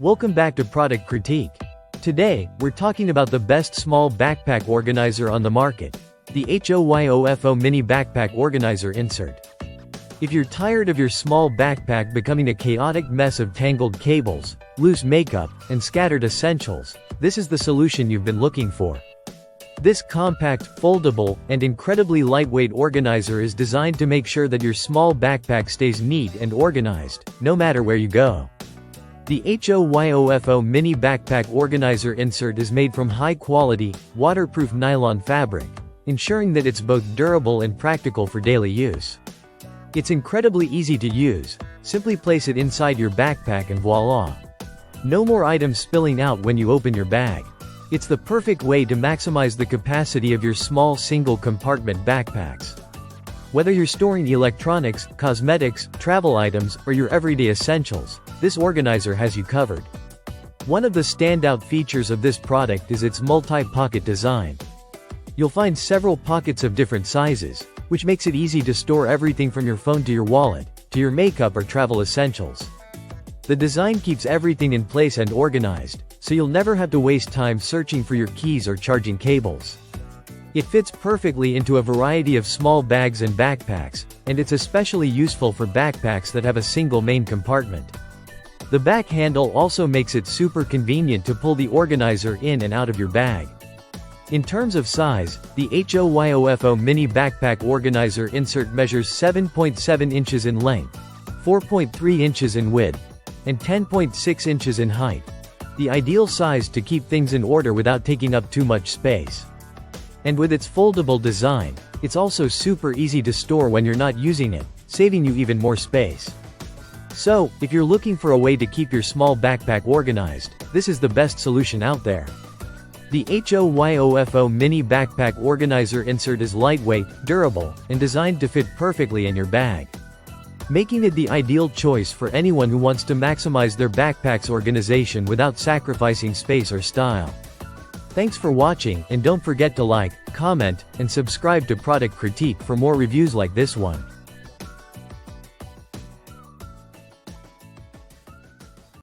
Welcome back to Product Critique. Today, we're talking about the best small backpack organizer on the market, the HOYOFO Mini Backpack Organizer Insert. If you're tired of your small backpack becoming a chaotic mess of tangled cables, loose makeup, and scattered essentials, this is the solution you've been looking for. This compact, foldable, and incredibly lightweight organizer is designed to make sure that your small backpack stays neat and organized, no matter where you go. The HOYOFO Mini Backpack Organizer Insert is made from high-quality, waterproof nylon fabric, ensuring that it's both durable and practical for daily use. It's incredibly easy to use. Simply place it inside your backpack and voila! No more items spilling out when you open your bag. It's the perfect way to maximize the capacity of your small single-compartment backpacks. Whether you're storing electronics, cosmetics, travel items, or your everyday essentials, this organizer has you covered. One of the standout features of this product is its multi-pocket design. You'll find several pockets of different sizes, which makes it easy to store everything from your phone to your wallet, to your makeup or travel essentials. The design keeps everything in place and organized, so you'll never have to waste time searching for your keys or charging cables. It fits perfectly into a variety of small bags and backpacks, and it's especially useful for backpacks that have a single main compartment. The back handle also makes it super convenient to pull the organizer in and out of your bag. In terms of size, the HOYOFO Mini Backpack Organizer Insert measures 7.7 inches in length, 4.3 inches in width, and 10.6 inches in height. The ideal size to keep things in order without taking up too much space. And with its foldable design, it's also super easy to store when you're not using it, saving you even more space. So, if you're looking for a way to keep your small backpack organized, this is the best solution out there. The HOYOFO Mini Backpack Organizer Insert is lightweight, durable, and designed to fit perfectly in your bag, making it the ideal choice for anyone who wants to maximize their backpack's organization without sacrificing space or style. Thanks for watching, and don't forget to like, comment, and subscribe to Product Critique for more reviews like this one.